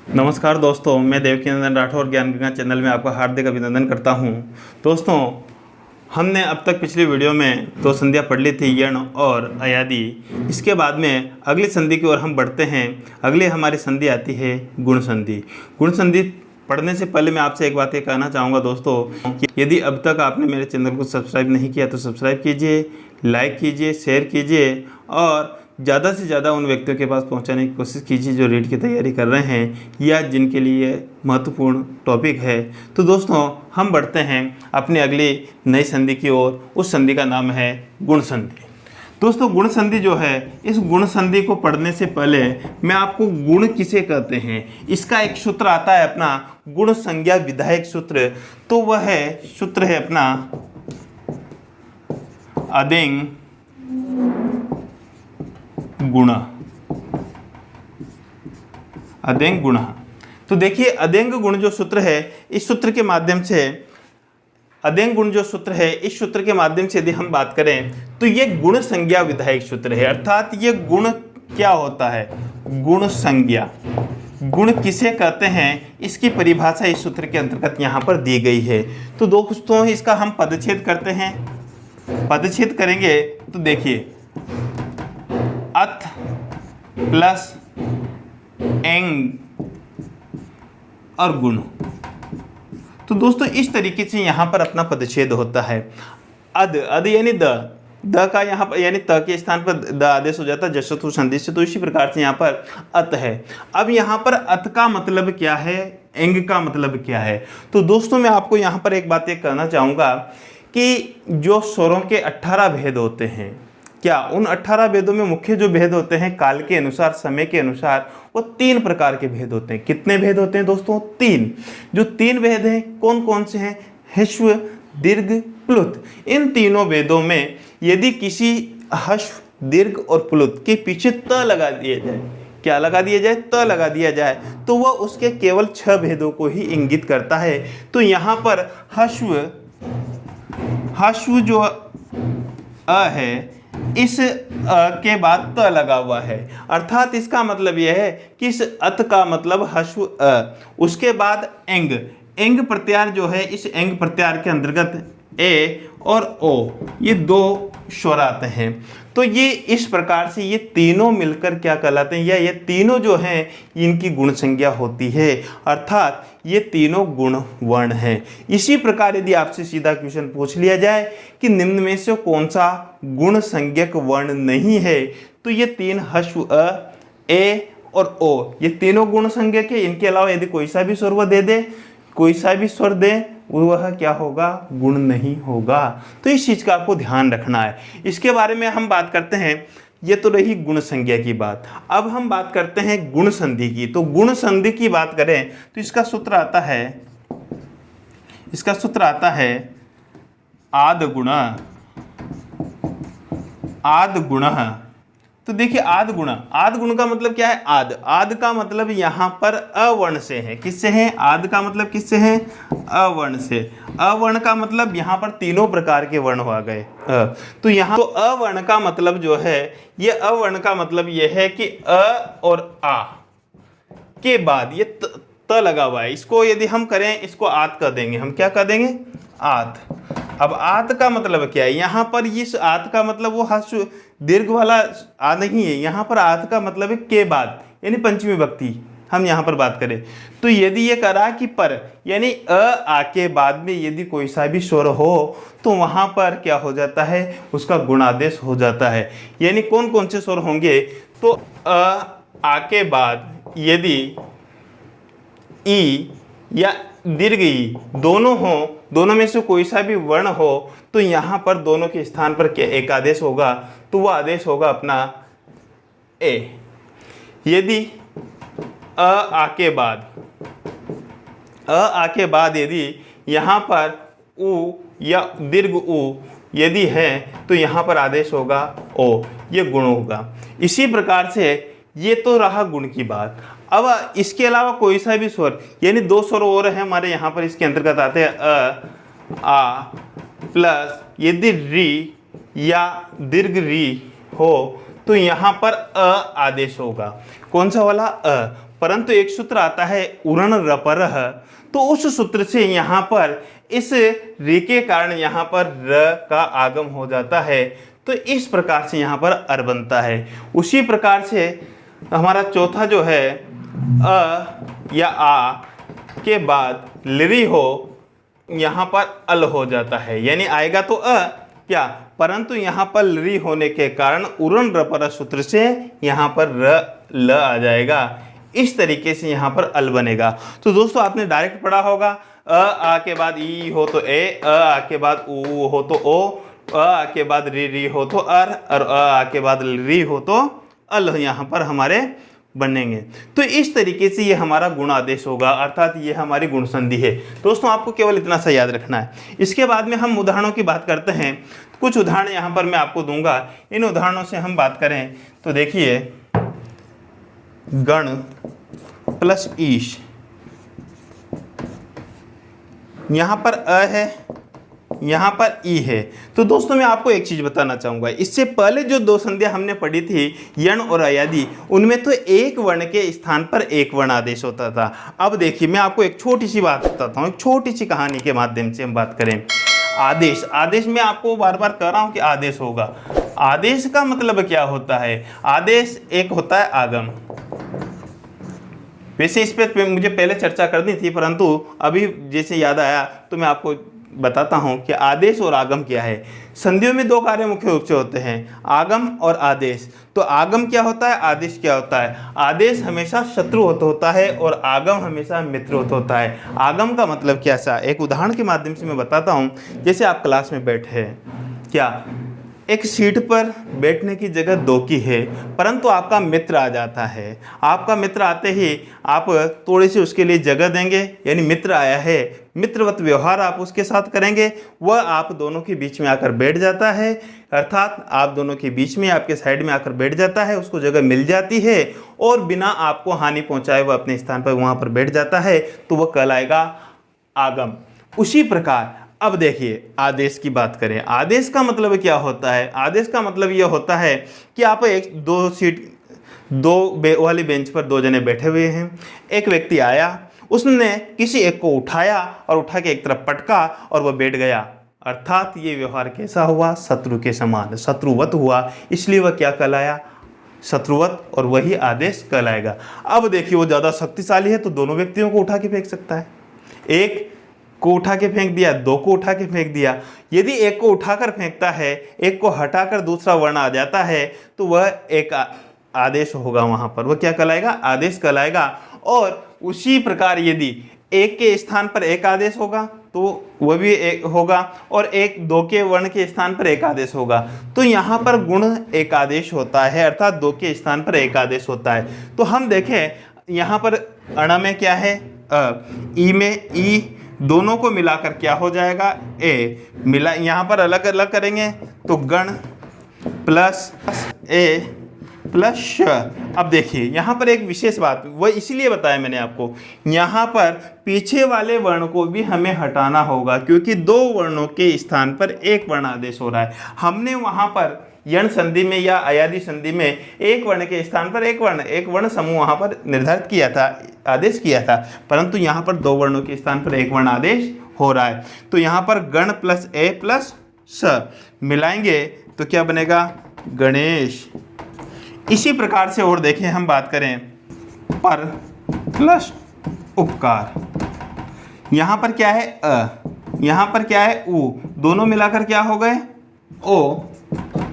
नमस्कार दोस्तों, मैं देवकीनंदन राठौर ज्ञान गंगा चैनल में आपका हार्दिक अभिनंदन करता हूं। दोस्तों, हमने अब तक पिछली वीडियो में 2 संधियां पढ़ ली थी, यण और अयादि। इसके बाद में अगली संधि की ओर हम बढ़ते हैं। अगली हमारी संधि आती है गुण संधि। गुण संधि पढ़ने से पहले मैं आपसे एक बात ये कहना चाहूँगा दोस्तों, कि यदि अब तक आपने मेरे चैनल को सब्सक्राइब नहीं किया तो सब्सक्राइब कीजिए, लाइक कीजिए, शेयर कीजिए और ज़्यादा से ज़्यादा उन व्यक्तियों के पास पहुंचाने की कोशिश कीजिए जो रीट की तैयारी कर रहे हैं या जिनके लिए महत्वपूर्ण टॉपिक है। तो दोस्तों, हम बढ़ते हैं अपनी अगली नई संधि की ओर। उस संधि का नाम है गुण संधि। दोस्तों, गुण संधि जो है, इस गुण संधि को पढ़ने से पहले मैं आपको गुण किसे कहते हैं इसका एक सूत्र आता है अपना, गुण संज्ञा विधायक सूत्र। तो वह सूत्र है अपना अदेंग गुण। अदेंग गुण। तो देखिए, अदेंग गुण जो सूत्र है, इस सूत्र के माध्यम से अदेंग गुण जो सूत्र है, इस सूत्र के माध्यम से यदि हम बात करें तो ये गुण संज्ञा विधायक सूत्र है। अर्थात ये गुण क्या होता है? गुण संज्ञा। गुण किसे कहते हैं इसकी परिभाषा इस सूत्र के अंतर्गत यहाँ पर दी गई है। तो दोस्तों, इसका हम पदच्छेद करते हैं। पदच्छेद करेंगे तो देखिए, अथ प्लस एंग और गुण। तो दोस्तों, इस तरीके से यहाँ पर अपना पदच्छेद होता है। अद यानी द का यहाँ पर यानी त के स्थान पर द आदेश हो जाता है जसतु संधि से। तो इसी प्रकार से यहाँ पर अत है। अब यहाँ पर अत का मतलब क्या है, एंग का मतलब क्या है? तो दोस्तों, मैं आपको यहाँ पर एक बात ये कहना चाहूँगा कि जो स्वरों के 18 भेद होते हैं, क्या उन 18 भेदों में मुख्य जो भेद होते हैं काल के अनुसार, समय के अनुसार, वो 3 प्रकार के भेद होते हैं। कितने भेद होते हैं दोस्तों? 3। जो 3 भेद हैं कौन कौन से हैं? ह्रस्व, दीर्घ, प्लुत। इन तीनों भेदों में यदि किसी ह्रस्व, दीर्घ और प्लुत के पीछे त लगा दिया जाए, क्या लगा दिया जाए? त लगा दिया जाए, तो वह उसके केवल 6 भेदों को ही इंगित करता है। तो यहाँ पर ह्रस्व जो अ है, इस के बाद त लगा हुआ है। अर्थात इसका मतलब यह है कि इस अत का मतलब ह्रस्व अ, उसके बाद एंग। एंग प्रत्यार जो है, इस एंग प्रत्यार के अंतर्गत ए और ओ, ये 2 स्वर आते हैं। तो ये इस प्रकार से ये तीनों मिलकर क्या कहलाते हैं, या ये तीनों जो हैं इनकी गुण संज्ञा होती है। अर्थात ये तीनों गुण वर्ण हैं। इसी प्रकार यदि आपसे सीधा क्वेश्चन पूछ लिया जाए कि निम्न में से कौन सा गुण संज्ञक वर्ण नहीं है, तो ये 3 ह्रस्व अ, ए और ओ, ये तीनों गुण संज्ञक है। इनके अलावा यदि कोई सा भी स्वर दे दे, कोई सा भी स्वर दे, वह क्या होगा? गुण नहीं होगा। तो इस चीज का आपको ध्यान रखना है। इसके बारे में हम बात करते हैं। ये तो रही गुण संज्ञा की बात। अब हम बात करते हैं गुण संधि की। तो गुण संधि की बात करें तो इसका सूत्र आता है आद गुण। आद गुण। तो देखिए, आद गुण का मतलब क्या है? आद का मतलब यहाँ पर अवर्ण से है। किससे है? आद का मतलब किससे है? अवर्ण से। अवर्ण का मतलब यहाँ पर तीनों प्रकार के वर्ण हो गए। तो यहाँ तो अवर्ण का मतलब जो है, ये अवर्ण का मतलब ये है कि अ और आ के बाद ये त लगा हुआ है। इसको यदि हम करें, इसको आत कर देंगे। हम क्या कर देंगे? आत। अब आत का मतलब क्या है? यहाँ पर इस आत का मतलब वो ह्रस्व दीर्घ वाला आ नहीं है। यहाँ पर आत का मतलब है के बाद, यानी पंचमी विभक्ति हम यहाँ पर बात करें तो यदि ये करा कि पर, यानी अ आ के बाद में यदि कोई सा भी स्वर हो तो वहाँ पर क्या हो जाता है? उसका गुणादेश हो जाता है। यानी कौन कौन से स्वर होंगे? तो अ आ के बाद यदि ई या दीर्घ ई दोनों हो, दोनों में से कोई सा भी वर्ण हो, तो यहाँ पर दोनों के स्थान पर क्या एक आदेश होगा? तो वह आदेश होगा अपना ए। यदि अ आ के बाद यदि यहाँ पर उ या दीर्घ उ यदि है तो यहाँ पर आदेश होगा ओ, ये गुण होगा। इसी प्रकार से ये तो रहा गुण की बात। अब इसके अलावा कोई सा भी स्वर, यानी 2 स्वर और है हमारे यहाँ पर इसके अंतर्गत आते हैं अ, आ प्लस यदि री या दीर्घ री हो तो यहाँ पर अ आदेश होगा। कौन सा वाला? अ। परंतु एक सूत्र आता है उरण रपरह, तो उस सूत्र से यहाँ पर इस रे के कारण यहाँ पर र का आगम हो जाता है। तो इस प्रकार से यहाँ पर अर बनता है। उसी प्रकार से हमारा चौथा जो है अ या आ के बाद लिरी हो, यहाँ पर अल हो जाता है, यानी आएगा तो अ क्या, परंतु यहाँ पर लिरी होने के कारण उरण रपर सूत्र से यहाँ पर र ल आ जाएगा। इस तरीके से यहाँ पर अल बनेगा। तो दोस्तों आपने डायरेक्ट पढ़ा होगा, अ आ के बाद ई हो तो ए, अ आ के बाद ऊ हो तो ओ, अ आ के बाद री हो तो अर, और अ आ के बाद री हो तो अल यहाँ पर हमारे बनेंगे। तो इस तरीके से ये हमारा गुण आदेश होगा, अर्थात ये हमारी गुण संधि है। दोस्तों आपको केवल इतना सा याद रखना है। इसके बाद में हम उदाहरणों की बात करते हैं। कुछ उदाहरण यहाँ पर मैं आपको दूंगा, इन उदाहरणों से हम बात करें तो देखिए, गण प्लस ईश, यहाँ पर अ है, यहाँ पर ई है। तो दोस्तों मैं आपको एक चीज बताना चाहूंगा, इससे पहले जो दो संधियां हमने पढ़ी थी यण और अयादि, उनमें तो एक वर्ण के स्थान पर एक वर्ण आदेश होता था। अब देखिए मैं आपको एक छोटी सी बात बताता हूँ, एक छोटी सी कहानी के माध्यम से हम बात करें। आदेश, आदेश में आपको बार बार कह रहा हूँ कि आदेश होगा। आदेश का मतलब क्या होता है? आदेश एक होता है आगम। वैसे इस पर मुझे पहले चर्चा करनी थी, परंतु अभी जैसे याद आया तो मैं आपको बताता हूं कि आदेश और आगम क्या है। संधियों में दो कार्य मुख्य रूप से होते हैं, आगम और आदेश। तो आगम क्या होता है, आदेश क्या होता है? आदेश हमेशा शत्रु होता है और आगम हमेशा मित्र होता है। आगम का मतलब क्या सा, एक उदाहरण के माध्यम से मैं बताता हूं। जैसे आप क्लास में बैठे हैं, क्या एक सीट पर बैठने की जगह दो की है, परंतु आपका मित्र आ जाता है। आपका मित्र आते ही आप थोड़ी सी उसके लिए जगह देंगे, यानी मित्र आया है, मित्रवत व्यवहार आप उसके साथ करेंगे। वह आप दोनों के बीच में आकर बैठ जाता है, अर्थात आप दोनों के बीच में, आपके साइड में आकर बैठ जाता है, उसको जगह मिल जाती है और बिना आपको हानि पहुंचाए वह अपने स्थान पर वहां पर बैठ जाता है, तो वह कहलाएगा आगम। उसी प्रकार अब देखिए आदेश की बात करें। आदेश का मतलब क्या होता है? आदेश का मतलब यह होता है कि आप दो वाली बेंच पर दो जने बैठे हुए हैं। एक व्यक्ति आया, उसने किसी एक को उठाया और उठा के एक तरफ पटका और वह बैठ गया, अर्थात ये व्यवहार कैसा हुआ? शत्रु के समान, शत्रुवत हुआ, इसलिए वह क्या कहलाया? शत्रुवत, और वही आदेश कहलाएगा। अब देखिए वो ज़्यादा शक्तिशाली है तो दोनों व्यक्तियों को उठा के फेंक सकता है। एक को उठा के फेंक दिया, दो को उठा के फेंक दिया। यदि एक को उठाकर फेंकता है, एक को हटाकर दूसरा वर्ण आ जाता है, तो वह एक आदेश होगा, वहां पर वह क्या कहलाएगा? आदेश कहलाएगा। और उसी प्रकार यदि एक के स्थान पर एक आदेश होगा तो वह भी एक होगा, और एक दो के वर्ण के स्थान पर एक आदेश होगा। तो यहाँ पर गुण एक आदेश होता है, अर्थात दो के स्थान पर एक आदेश होता है। तो हम देखें यहाँ पर अण में क्या है? ई में ई, दोनों को मिलाकर क्या हो जाएगा? ए। मिला यहाँ पर अलग अलग करेंगे तो गण प्लस ए प्लस श। अब देखिए यहाँ पर एक विशेष बात, वह इसलिए बताया मैंने आपको, यहाँ पर पीछे वाले वर्ण को भी हमें हटाना होगा, क्योंकि दो वर्णों के स्थान पर एक वर्ण आदेश हो रहा है। हमने वहाँ पर यण संधि में या अयादि संधि में एक वर्ण के स्थान पर एक वर्ण समूह वहाँ पर निर्धारित किया था, आदेश किया था, परंतु यहाँ पर दो वर्णों के स्थान पर एक वर्ण आदेश हो रहा है। तो यहाँ पर गण प्लस ए प्लस स मिलाएंगे तो क्या बनेगा? गणेश। इसी प्रकार से और देखें, हम बात करें पर प्लस उपकार। यहाँ पर क्या है? अ, यहाँ पर क्या है? उ, दोनों मिलाकर क्या हो गए? ओ।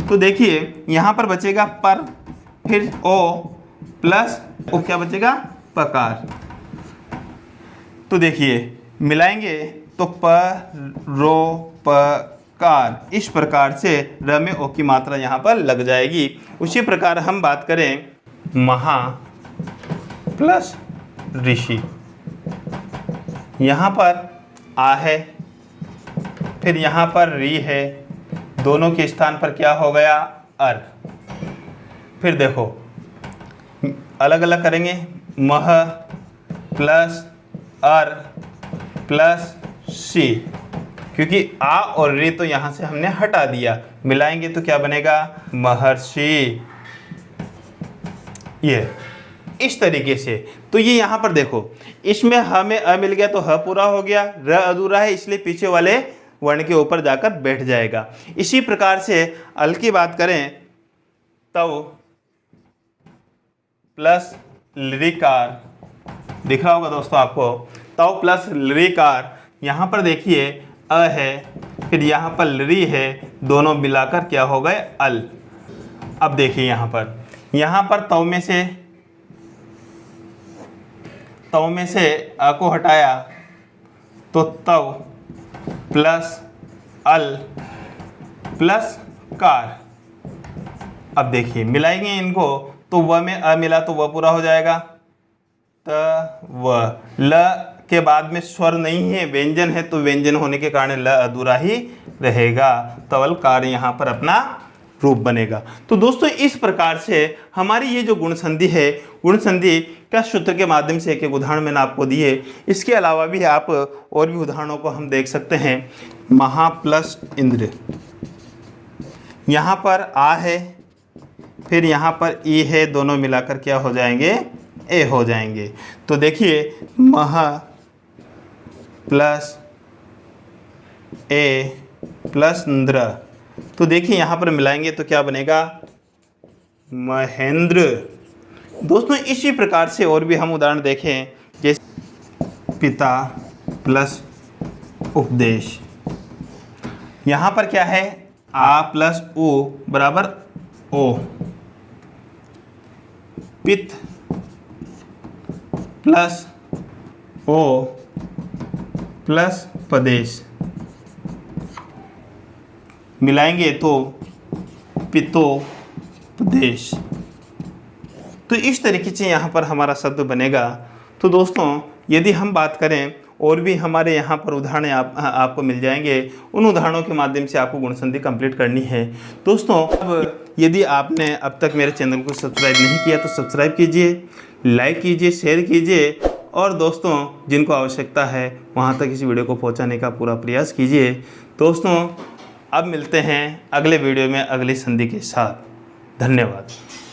तो देखिए यहाँ पर बचेगा पर, फिर ओ प्लस ओ, क्या बचेगा? पकार। तो देखिए मिलाएंगे तो परोपकार। इस प्रकार से र में ओ की मात्रा यहाँ पर लग जाएगी। उसी प्रकार हम बात करें महा प्लस ऋषि। यहाँ पर आ है, फिर यहाँ पर री है, दोनों के स्थान पर क्या हो गया? अर। फिर देखो अलग अलग करेंगे, मह प्लस अर प्लस सी, क्योंकि आ और रे तो यहाँ से हमने हटा दिया, मिलाएंगे तो क्या बनेगा? महर्षि। ये इस तरीके से। तो ये यहाँ पर देखो, इसमें ह में अ मिल गया तो ह पूरा हो गया, र अधूरा है इसलिए पीछे वाले वर्ण के ऊपर जाकर बैठ जाएगा। इसी प्रकार से अल की बात करें तव प्लस लृकार, दिख रहा होगा दोस्तों आपको, तव प्लस लृकार। यहाँ पर देखिए अ है, फिर यहाँ पर लृ है, दोनों मिलाकर क्या हो गए अल। अब देखिए यहाँ पर तव में से अ को हटाया तो तव प्लस अल प्लस कार। अब देखिए मिलाएंगे इनको तो व में अ मिला तो व पूरा हो जाएगा, त व। ल के बाद में स्वर नहीं है, व्यंजन है, तो व्यंजन होने के कारण ल अधूरा ही रहेगा, तवल कार यहाँ पर अपना रूप बनेगा। तो दोस्तों इस प्रकार से हमारी ये जो गुण संधि है, गुण संधि का सूत्र के माध्यम से एक एक उदाहरण मैंने आपको दिए। इसके अलावा भी आप और भी उदाहरणों को हम देख सकते हैं। महा प्लस इंद्र, यहाँ पर आ है, फिर यहाँ पर ई है, दोनों मिलाकर क्या हो जाएंगे ए हो जाएंगे। तो देखिए महा प्लस ए प्लस इंद्र, तो देखिए यहाँ पर मिलाएंगे तो क्या बनेगा महेंद्र। दोस्तों इसी प्रकार से और भी हम उदाहरण देखें, जैसे पिता प्लस उपदेश। यहाँ पर क्या है आ प्लस ओ बराबर ओ, पित प्लस ओ प्लस पदेश, मिलाएंगे तो पितोपदेश। तो इस तरीके से यहाँ पर हमारा शब्द बनेगा। तो दोस्तों यदि हम बात करें और भी हमारे यहाँ पर उदाहरण आपको मिल जाएंगे, उन उदाहरणों के माध्यम से आपको गुण संधि कंप्लीट करनी है। दोस्तों अब यदि आपने अब तक मेरे चैनल को सब्सक्राइब नहीं किया तो सब्सक्राइब कीजिए, लाइक कीजिए, शेयर कीजिए, और दोस्तों जिनको आवश्यकता है वहाँ तक इस वीडियो को पहुँचाने का पूरा प्रयास कीजिए। दोस्तों अब मिलते हैं अगले वीडियो में अगली संधि के साथ। धन्यवाद।